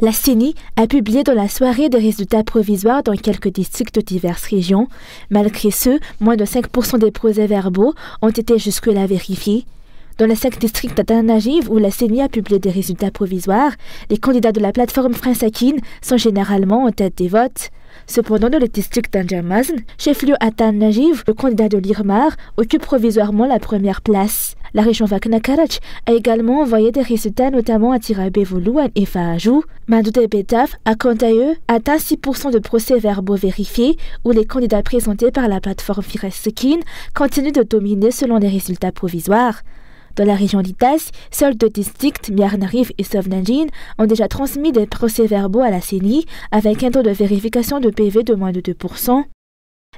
La CENI a publié dans la soirée des résultats provisoires dans quelques districts de diverses régions. Malgré ce, moins de 5% des procès-verbaux ont été jusque-là vérifiés. Dans les 5 districts d'Atan-Najiv où la CENI a publié des résultats provisoires, les candidats de la plateforme Fransakine sont généralement en tête des votes. Cependant, dans le district d'Anjamazn, chef-lieu Atan-Najiv, le candidat de l'Irmar occupe provisoirement la première place. La région Vakna-Karach a également envoyé des résultats notamment à Tirabévoulou et Faajou. Madoudé Betaf a quant à eux atteint 6% de procès-verbaux vérifiés où les candidats présentés par la plateforme Fransakine continuent de dominer selon les résultats provisoires. Dans la région d'Itas, seuls 2 districts, Miarnarif et Sovnanjin, ont déjà transmis des procès-verbaux à la CENI avec un taux de vérification de PV de moins de 2%.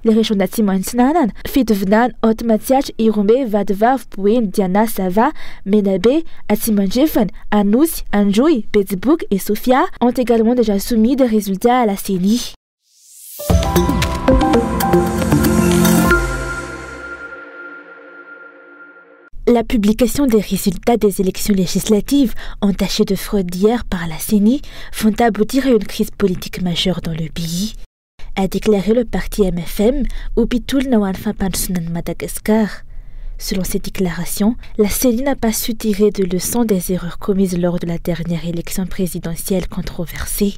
Les régions d'Atimon-Snanan, Fidvnan, Otmatiach, Irumbe, Vadvav, Pouin, Diana, Sava, Menabe, Atimonjifen, Anous, Anjoui, Pittsburgh et Sofia ont également déjà soumis des résultats à la CENI. La publication des résultats des élections législatives entachées de fraude d'hier par la CENI font aboutir à une crise politique majeure dans le pays, a déclaré le parti MFM ou Pitul Nawanfa Pansunan Madagascar. Selon ces déclarations, la CENI n'a pas su tirer de leçons des erreurs commises lors de la dernière élection présidentielle controversée.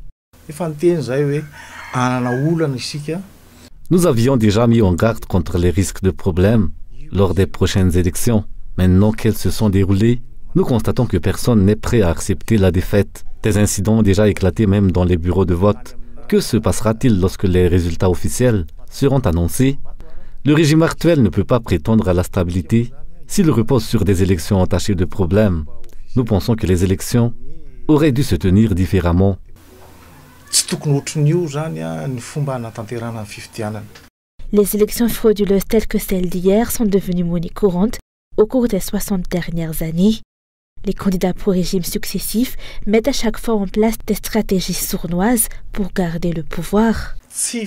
Nous avions déjà mis en garde contre les risques de problèmes lors des prochaines élections. Maintenant qu'elles se sont déroulées, nous constatons que personne n'est prêt à accepter la défaite. Des incidents ont déjà éclaté même dans les bureaux de vote. Que se passera-t-il lorsque les résultats officiels seront annoncés? Le régime actuel ne peut pas prétendre à la stabilité s'il repose sur des élections entachées de problèmes. Nous pensons que les élections auraient dû se tenir différemment. Les élections frauduleuses telles que celles d'hier sont devenues monnaie courante au cours des 60 dernières années. Les candidats pro régime successifs mettent à chaque fois en place des stratégies sournoises pour garder le pouvoir. Ces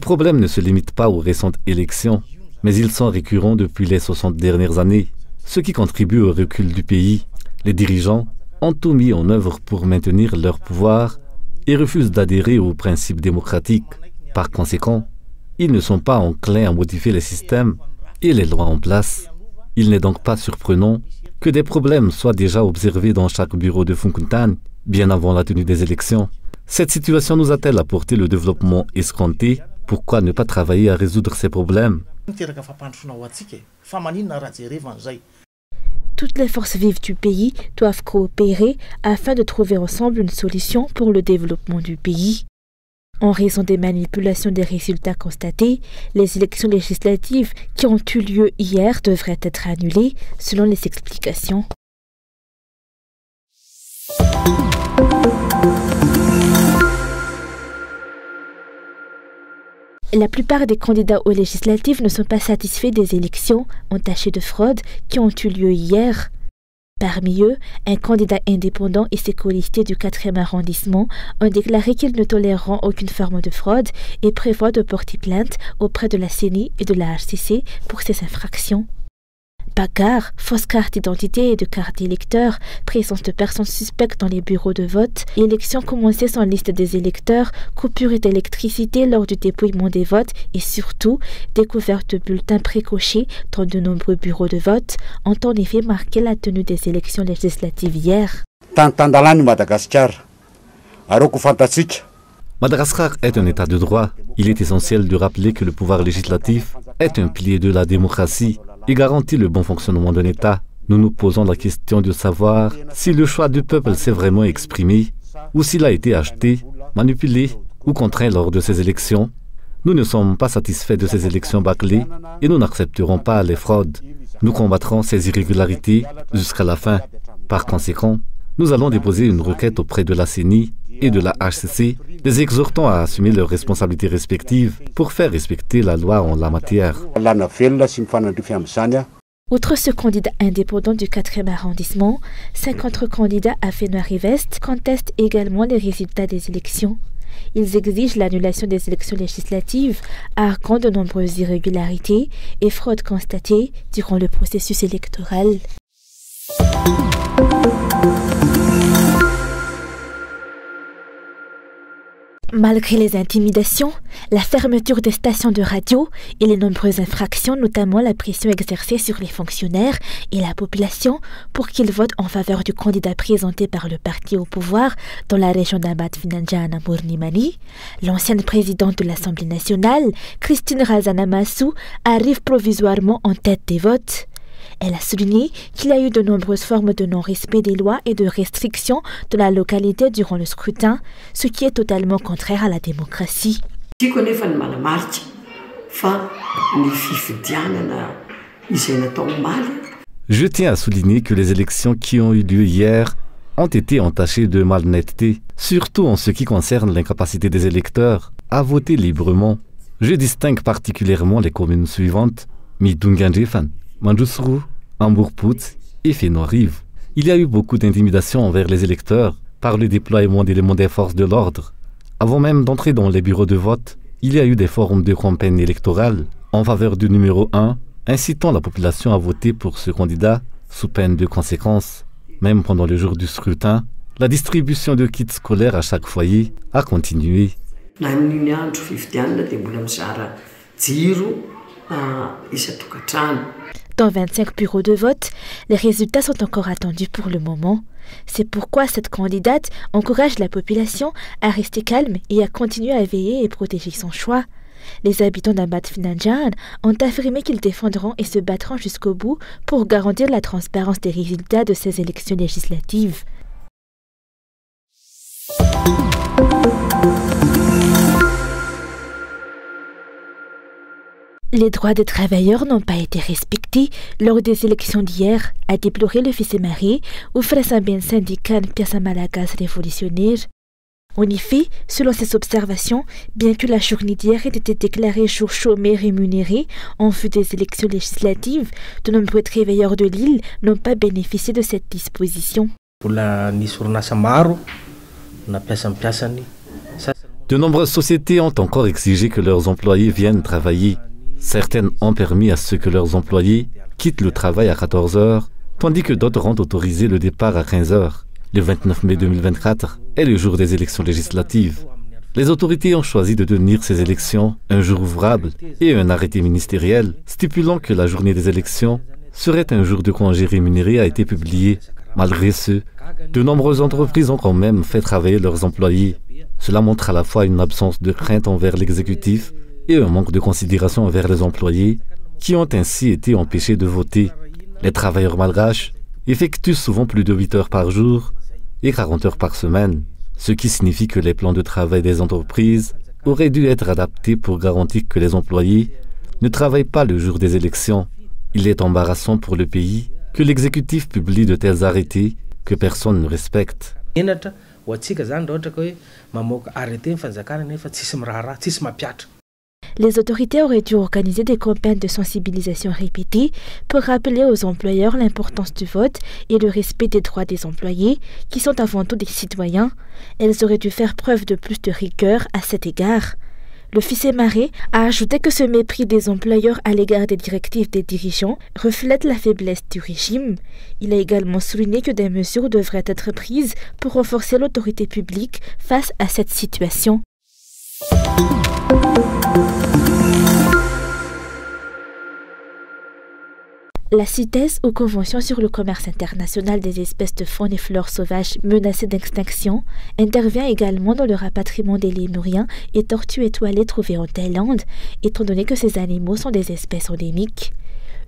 problèmes ne se limitent pas aux récentes élections, mais ils sont récurrents depuis les 60 dernières années, ce qui contribue au recul du pays. Les dirigeants ont tout mis en œuvre pour maintenir leur pouvoir et refusent d'adhérer aux principes démocratiques. Par conséquent, ils ne sont pas enclins à modifier les systèmes et les lois en place. Il n'est donc pas surprenant que des problèmes soient déjà observés dans chaque bureau de Funkuntan bien avant la tenue des élections. Cette situation nous a-t-elle apporté le développement escompté? Pourquoi ne pas travailler à résoudre ces problèmes? Toutes les forces vives du pays doivent coopérer afin de trouver ensemble une solution pour le développement du pays. En raison des manipulations des résultats constatés, les élections législatives qui ont eu lieu hier devraient être annulées, selon les explications. La plupart des candidats aux législatives ne sont pas satisfaits des élections entachées de fraude qui ont eu lieu hier. Parmi eux, un candidat indépendant et ses colistés du 4e arrondissement ont déclaré qu'ils ne toléreront aucune forme de fraude et prévoient de porter plainte auprès de la CENI et de la HCC pour ces infractions. Bagarres, fausses cartes d'identité et de cartes d'électeurs, présence de personnes suspectes dans les bureaux de vote, élections commencées sans liste des électeurs, coupures d'électricité lors du dépouillement des votes et surtout découverte de bulletins précochés dans de nombreux bureaux de vote ont en effet marqué la tenue des élections législatives hier. Madagascar est un état de droit. Il est essentiel de rappeler que le pouvoir législatif est un pilier de la démocratie et garantit le bon fonctionnement d'un État. Nous nous posons la question de savoir si le choix du peuple s'est vraiment exprimé ou s'il a été acheté, manipulé ou contraint lors de ces élections. Nous ne sommes pas satisfaits de ces élections bâclées et nous n'accepterons pas les fraudes. Nous combattrons ces irrégularités jusqu'à la fin. Par conséquent, nous allons déposer une requête auprès de la CENI et de la HCC, les exhortant à assumer leurs responsabilités respectives pour faire respecter la loi en la matière. Outre ce candidat indépendant du 4e arrondissement, 5 autres candidats à Fénois-Rivest contestent également les résultats des élections. Ils exigent l'annulation des élections législatives, arguant de nombreuses irrégularités et fraudes constatées durant le processus électoral. Malgré les intimidations, la fermeture des stations de radio et les nombreuses infractions, notamment la pression exercée sur les fonctionnaires et la population pour qu'ils votent en faveur du candidat présenté par le parti au pouvoir dans la région d'Abat Finanjana Mournimani, l'ancienne présidente de l'Assemblée nationale, Christine Razanamassou, arrive provisoirement en tête des votes. Elle a souligné qu'il y a eu de nombreuses formes de non-respect des lois et de restrictions de la localité durant le scrutin, ce qui est totalement contraire à la démocratie. Je tiens à souligner que les élections qui ont eu lieu hier ont été entachées de malhonnêteté, surtout en ce qui concerne l'incapacité des électeurs à voter librement. Je distingue particulièrement les communes suivantes: Midunganjefan, Manjusru, Hambourg-Pout et Fénois-Rive. Il y a eu beaucoup d'intimidation envers les électeurs par le déploiement d'éléments des forces de l'ordre. Avant même d'entrer dans les bureaux de vote, il y a eu des formes de campagne électorale en faveur du numéro 1, incitant la population à voter pour ce candidat sous peine de conséquences. Même pendant le jour du scrutin, la distribution de kits scolaires à chaque foyer a continué. Dans 25 bureaux de vote, les résultats sont encore attendus pour le moment. C'est pourquoi cette candidate encourage la population à rester calme et à continuer à veiller et protéger son choix. Les habitants d'Abat Finanjan ont affirmé qu'ils défendront et se battront jusqu'au bout pour garantir la transparence des résultats de ces élections législatives. Les droits des travailleurs n'ont pas été respectés lors des élections d'hier, a déploré le Fisemare ou Frasamben syndicat Piazza Malagas révolutionnaire. En effet, selon ses observations, bien que la journée d'hier ait été déclarée jour chômé rémunéré en vue des élections législatives, de nombreux travailleurs de l'île n'ont pas bénéficié de cette disposition. De nombreuses sociétés ont encore exigé que leurs employés viennent travailler. Certaines ont permis à ce que leurs employés quittent le travail à 14 heures, tandis que d'autres ont autorisé le départ à 15 heures. Le 29 mai 2024 est le jour des élections législatives. Les autorités ont choisi de tenir ces élections un jour ouvrable et un arrêté ministériel stipulant que la journée des élections serait un jour de congé rémunéré a été publié. Malgré ce, de nombreuses entreprises ont quand même fait travailler leurs employés. Cela montre à la fois une absence de crainte envers l'exécutif et un manque de considération envers les employés qui ont ainsi été empêchés de voter. Les travailleurs malgaches effectuent souvent plus de 8 heures par jour et 40 heures par semaine, ce qui signifie que les plans de travail des entreprises auraient dû être adaptés pour garantir que les employés ne travaillent pas le jour des élections. Il est embarrassant pour le pays que l'exécutif publie de tels arrêtés que personne ne respecte. Les autorités auraient dû organiser des campagnes de sensibilisation répétées pour rappeler aux employeurs l'importance du vote et le respect des droits des employés, qui sont avant tout des citoyens. Elles auraient dû faire preuve de plus de rigueur à cet égard. Le Fisemare a ajouté que ce mépris des employeurs à l'égard des directives des dirigeants reflète la faiblesse du régime. Il a également souligné que des mesures devraient être prises pour renforcer l'autorité publique face à cette situation. La CITES, ou Convention sur le commerce international des espèces de faune et flore sauvages menacées d'extinction, intervient également dans le rapatriement des lémuriens et tortues étoilées trouvées en Thaïlande, étant donné que ces animaux sont des espèces endémiques.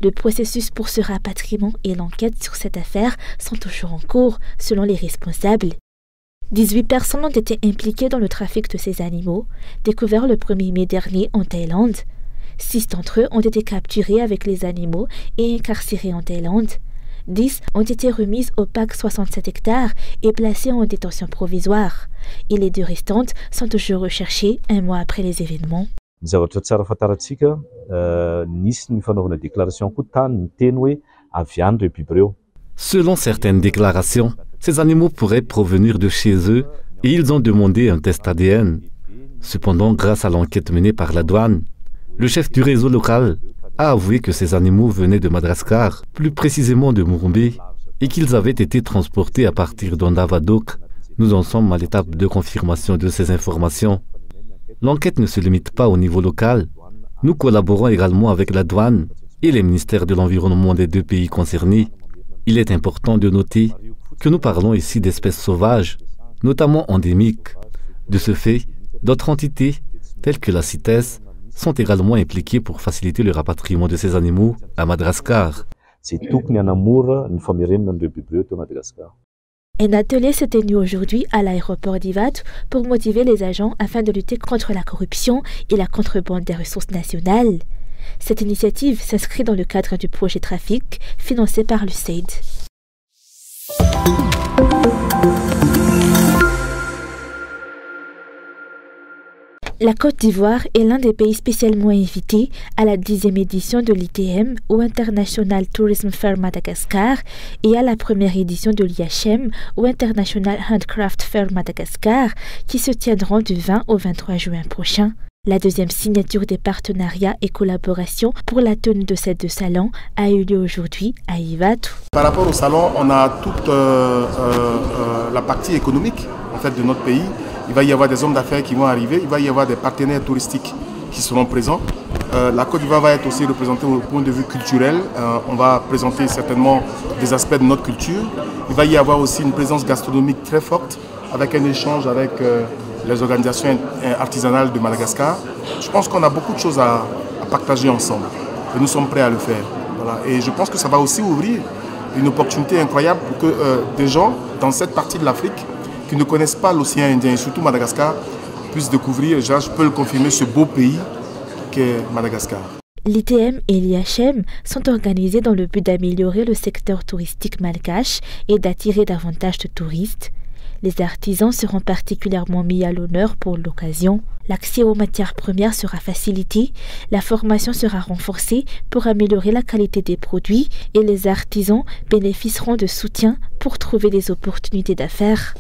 Le processus pour ce rapatriement et l'enquête sur cette affaire sont toujours en cours, selon les responsables. 18 personnes ont été impliquées dans le trafic de ces animaux, découvert le 1er mai dernier en Thaïlande. 6 d'entre eux ont été capturés avec les animaux et incarcérés en Thaïlande. 10 ont été remises au parc 67 hectares et placées en détention provisoire. Et les 2 restantes sont toujours recherchées 1 mois après les événements. Selon certaines déclarations, ces animaux pourraient provenir de chez eux et ils ont demandé un test ADN. Cependant, grâce à l'enquête menée par la douane, le chef du réseau local a avoué que ces animaux venaient de Madagascar, plus précisément de Murumbi. et qu'ils avaient été transportés à partir d'Ondavadouk. Nous en sommes à l'étape de confirmation de ces informations. L'enquête ne se limite pas au niveau local. Nous collaborons également avec la douane et les ministères de l'environnement des deux pays concernés. Il est important de noter que nous parlons ici d'espèces sauvages, notamment endémiques. De ce fait, d'autres entités, telles que la CITES, sont également impliquées pour faciliter le rapatriement de ces animaux à Madagascar. Un atelier s'est tenu aujourd'hui à l'aéroport d'Ivato pour motiver les agents afin de lutter contre la corruption et la contrebande des ressources nationales. Cette initiative s'inscrit dans le cadre du projet Trafic financé par l'USAID. La Côte d'Ivoire est l'un des pays spécialement invités à la 10e édition de l'ITM ou International Tourism Fair Madagascar et à la première édition de l'IHM ou International Handcraft Fair Madagascar qui se tiendront du 20 au 23 juin prochain. La deuxième signature des partenariats et collaborations pour la tenue de ces deux salons a eu lieu aujourd'hui à Ivato. Par rapport au salon, on a toute la partie économique en fait, de notre pays. Il va y avoir des hommes d'affaires qui vont arriver, il va y avoir des partenaires touristiques qui seront présents. La Côte d'Ivoire va être aussi représentée au point de vue culturel. On va présenter certainement des aspects de notre culture. Il va y avoir aussi une présence gastronomique très forte avec un échange avec les organisations artisanales de Madagascar. Je pense qu'on a beaucoup de choses à partager ensemble et nous sommes prêts à le faire. Voilà. Et je pense que ça va aussi ouvrir une opportunité incroyable pour que des gens dans cette partie de l'Afrique qui ne connaissent pas l'océan Indien et surtout Madagascar puissent découvrir, je peux le confirmer, ce beau pays qu'est Madagascar. L'ITM et l'IHM sont organisés dans le but d'améliorer le secteur touristique malgache et d'attirer davantage de touristes. Les artisans seront particulièrement mis à l'honneur pour l'occasion. L'accès aux matières premières sera facilité, la formation sera renforcée pour améliorer la qualité des produits et les artisans bénéficieront de soutien pour trouver des opportunités d'affaires.